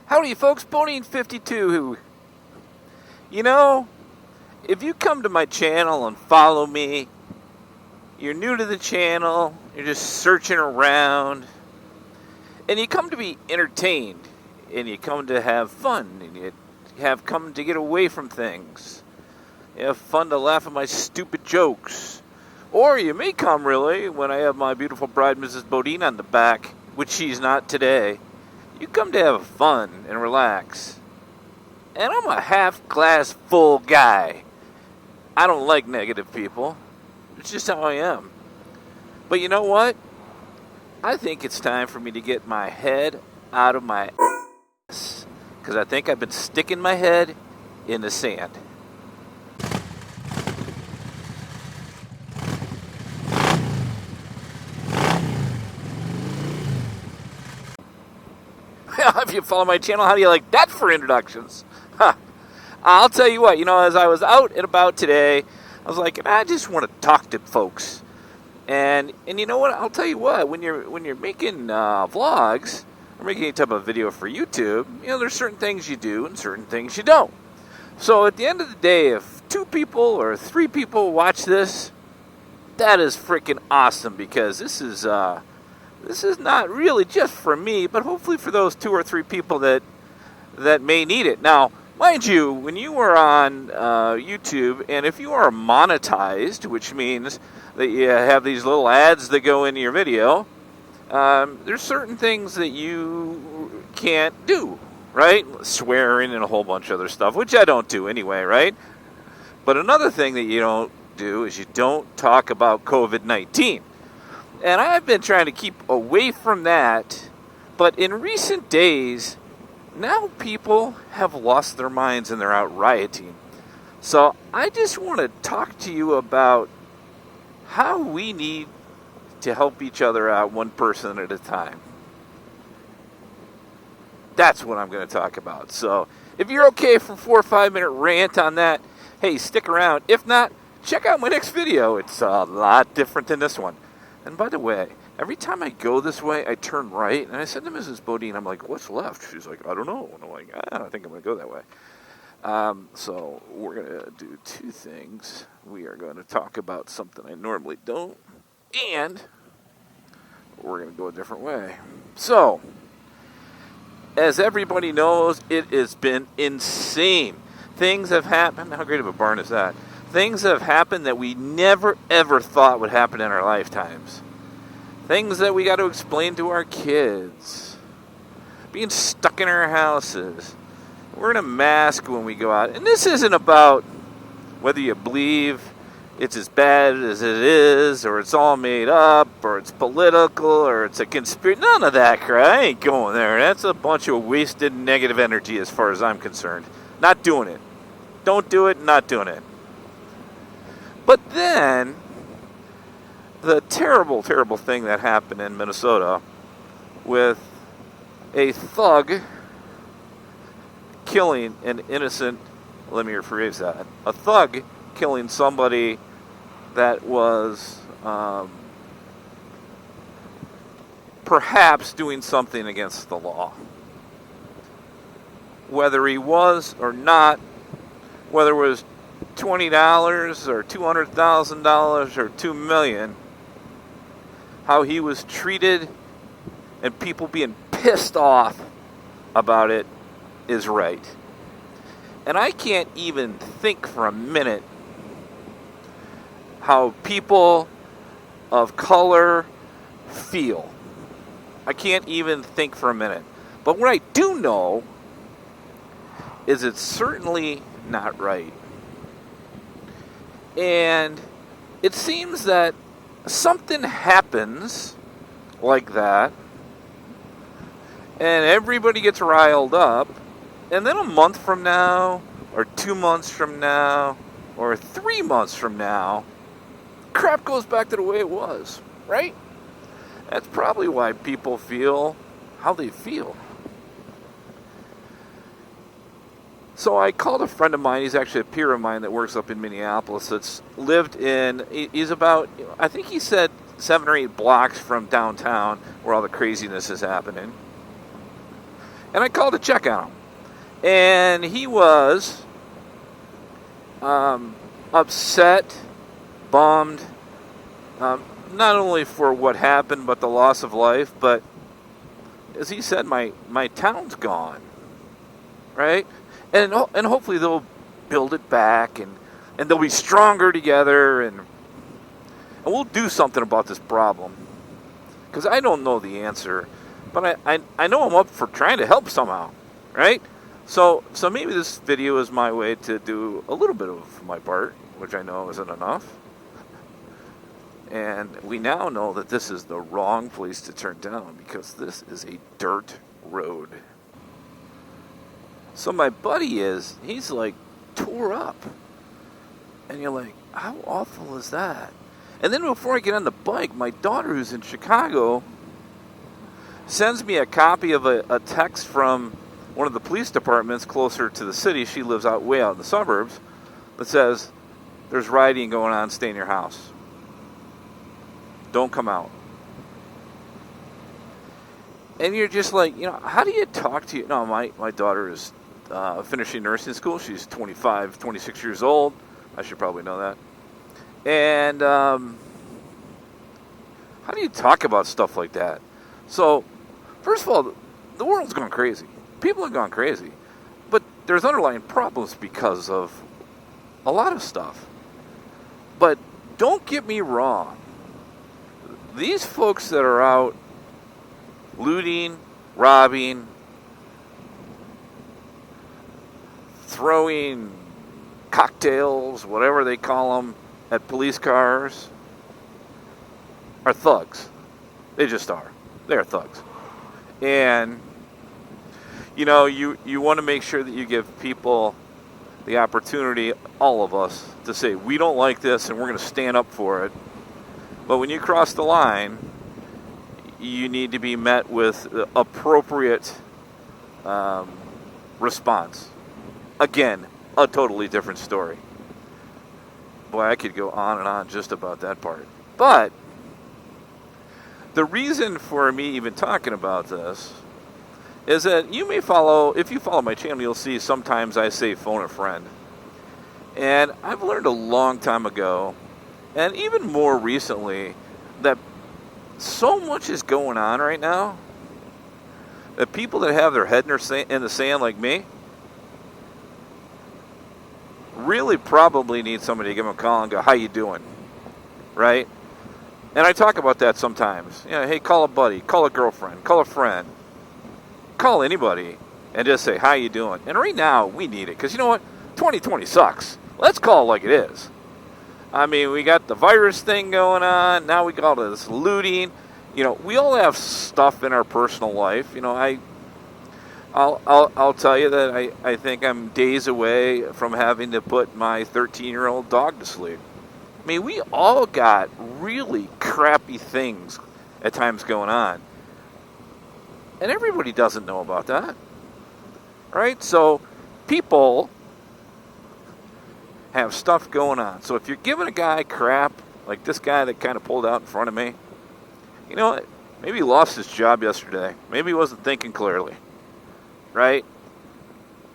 Howdy folks, Bonine52. You know, if you come to my channel and follow me, you're new to the channel, you're just searching around, and you come to be entertained, and you come to have fun, and you have come to get away from things. You have fun to laugh at my stupid jokes. Or you may come, really, when I have my beautiful bride, Mrs. Bodine, on the back, which she's not today. You come to have fun and relax. And I'm a half-glass full guy. I don't like negative people. It's just how I am. But you know what? I think it's time for me to get my head out of my ass. Because I think I've been sticking my head in the sand. If you follow my channel, how do you like that for introductions? Huh. I'll tell you what, as I was out and about today, I was like, I just want to talk to folks. And you know what? I'll tell you what, when you're making vlogs or making any type of video for YouTube, there's certain things you do and certain things you don't. So at the end of the day, if 2 people or 3 people watch this, that is freaking awesome, because this is not really just for me, but hopefully for those 2 or 3 people that may need it. Now, mind you, when you are on YouTube, and if you are monetized, which means that you have these little ads that go into your video, there's certain things that you can't do, right? Swearing and a whole bunch of other stuff, which I don't do anyway, right? But another thing that you don't do is you don't talk about COVID-19. And I've been trying to keep away from that, but in recent days, now people have lost their minds and they're out rioting. So I just want to talk to you about how we need to help each other out, one person at a time. That's what I'm going to talk about. So if you're okay for 4 or 5 minute rant on that, hey, stick around. If not, check out my next video. It's a lot different than this one. And by the way, every time I go this way, I turn right. And I said to Mrs. Bodine, I'm like, what's left? She's like, I don't know. And I'm like, I think I'm going to go that way. So we're going to do 2 things. We are going to talk about something I normally don't. And we're going to go a different way. So, as everybody knows, it has been insane. Things have happened. How great of a barn is that? Things have happened that we never, ever thought would happen in our lifetimes. Things that we got to explain to our kids. Being stuck in our houses. Wearing a mask when we go out. And this isn't about whether you believe it's as bad as it is, or it's all made up, or it's political, or it's a conspiracy. None of that crap. I ain't going there. That's a bunch of wasted negative energy as far as I'm concerned. Not doing it. Don't do it, not doing it. But then, the terrible, terrible thing that happened in Minnesota with a thug killing an innocent, let me rephrase that, a thug killing somebody that was perhaps doing something against the law. Whether he was or not, whether it was $20 or $200,000 or $2 million, how he was treated and people being pissed off about it is right. And I can't even think for a minute how people of color feel. I can't even think for a minute. But what I do know is it's certainly not right. And it seems that something happens like that, and everybody gets riled up, and then a month from now, or 2 months from now, or 3 months from now, crap goes back to the way it was, right? That's probably why people feel how they feel. So I called a friend of mine. He's actually a peer of mine that works up in Minneapolis. That's lived in, he's about, I think he said 7 or 8 blocks from downtown where all the craziness is happening. And I called to check on him. And he was upset, bummed, not only for what happened, but the loss of life, but as he said, my town's gone, right? And hopefully they'll build it back, and they'll be stronger together, and we'll do something about this problem. Because I don't know the answer, but I know I'm up for trying to help somehow, right? So maybe this video is my way to do a little bit of my part, which I know isn't enough. And we now know that this is the wrong place to turn down, because this is a dirt road. So my buddy he's like tore up. And you're like, how awful is that? And then before I get on the bike, my daughter, who's in Chicago, sends me a copy of a text from one of the police departments closer to the city. She lives way out in the suburbs, that says, there's rioting going on, stay in your house. Don't come out. And you're just like, how do you talk to you? No, my daughter is finishing nursing school. She's 25, 26 years old. I should probably know that. And how do you talk about stuff like that? So, first of all, the world's gone crazy. People have gone crazy. But there's underlying problems because of a lot of stuff. But don't get me wrong. These folks that are out looting, robbing, throwing cocktails, whatever they call them, at police cars, are thugs. They just are. They're thugs. And, you want to make sure that you give people the opportunity, all of us, to say, we don't like this and we're going to stand up for it. But when you cross the line, you need to be met with appropriate response. Again, a totally different story. Boy, I could go on and on just about that part. But the reason for me even talking about this is that if you follow my channel, you'll see sometimes I say phone a friend. And I've learned a long time ago, and even more recently, that so much is going on right now that people that have their head in the sand like me really probably need somebody to give them a call and go, how you doing? Right? And I talk about that sometimes. Hey, call a buddy, call a girlfriend, call a friend, call anybody and just say, how you doing? And right now, we need it. Because you know what? 2020 sucks. Let's call it like it is. I mean, we got the virus thing going on. Now we got all this looting. We all have stuff in our personal life. I'll tell you that I think I'm days away from having to put my 13-year-old dog to sleep. I mean, we all got really crappy things at times going on. And everybody doesn't know about that. Right? So people have stuff going on. So if you're giving a guy crap, like this guy that kind of pulled out in front of me, you know what? Maybe he lost his job yesterday. Maybe he wasn't thinking clearly. Right?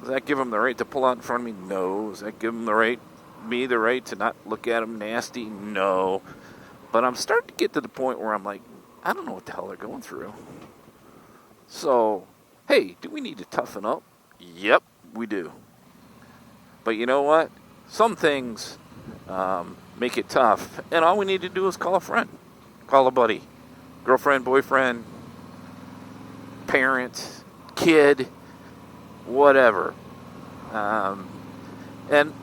Does that give him the right to pull out in front of me? No. Does that give him the right to not look at him nasty? No. But I'm starting to get to the point where I'm like, I don't know what the hell they're going through. So, hey, do we need to toughen up? Yep, we do. But you know what? Some things make it tough, and all we need to do is call a friend, call a buddy, girlfriend, boyfriend, parent, kid, whatever. And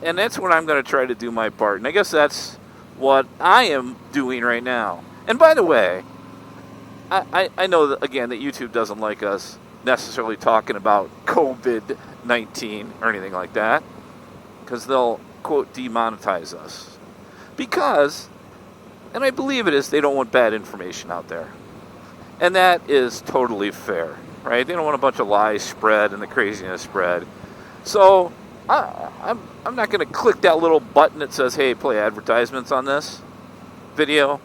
that's when I'm going to try to do my part. And I guess that's what I am doing right now. And by the way, I know that, again, that YouTube doesn't like us necessarily talking about COVID-19 or anything like that, because they'll, quote, demonetize us. Because, and I believe it is, they don't want bad information out there. And that is totally fair, right? They don't want a bunch of lies spread and the craziness spread. So I'm not going to click that little button that says, hey, play advertisements on this video,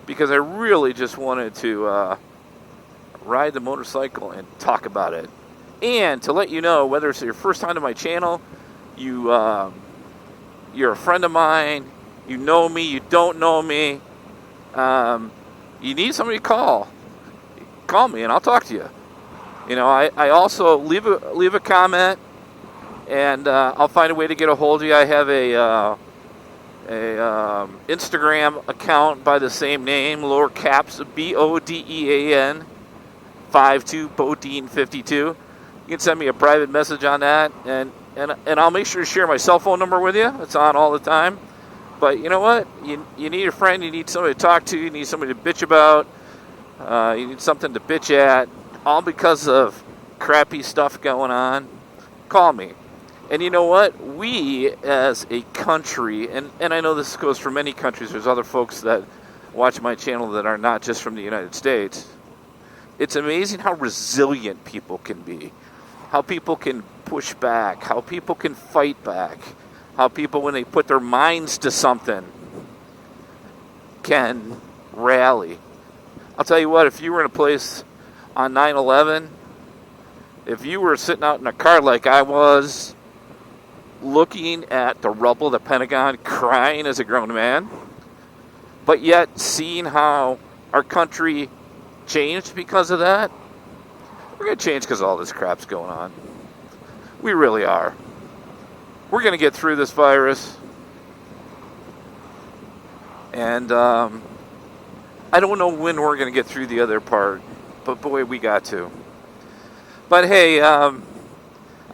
because I really just wanted to ride the motorcycle and talk about it And to let you know, whether it's your first time to my channel, you're a friend of mine, you know me, you don't know me, you need somebody to call me and I'll talk to you. You know, I also leave a comment, and I'll find a way to get a hold of you. I have a Instagram account by the same name, lower caps BODEAN 52 Bodine 52. You can send me a private message on that, and I'll make sure to share my cell phone number with you. It's on all the time. But you know what? You need a friend. You need somebody to talk to. You need somebody to bitch about. You need something to bitch at. All because of crappy stuff going on. Call me. And you know what? We as a country, and I know this goes for many countries. There's other folks that watch my channel that are not just from the United States. It's amazing how resilient people can be. How people can push back. How people can fight back. How people, when they put their minds to something, can rally. I'll tell you what, if you were in a place on 9/11, if you were sitting out in a car like I was, looking at the rubble of the Pentagon, crying as a grown man, but yet seeing how our country changed because of that, we're going to change because all this crap's going on. We really are. We're going to get through this virus. And I don't know when we're going to get through the other part, but boy, we got to. But hey, I'm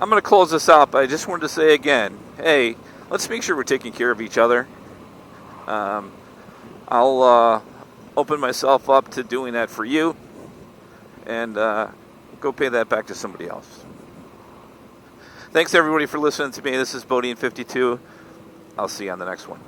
going to close this up. I just wanted to say again, hey, let's make sure we're taking care of each other. I'll open myself up to doing that for you, and go pay that back to somebody else. Thanks everybody for listening to me. This is Bodine 52. I'll see you on the next one.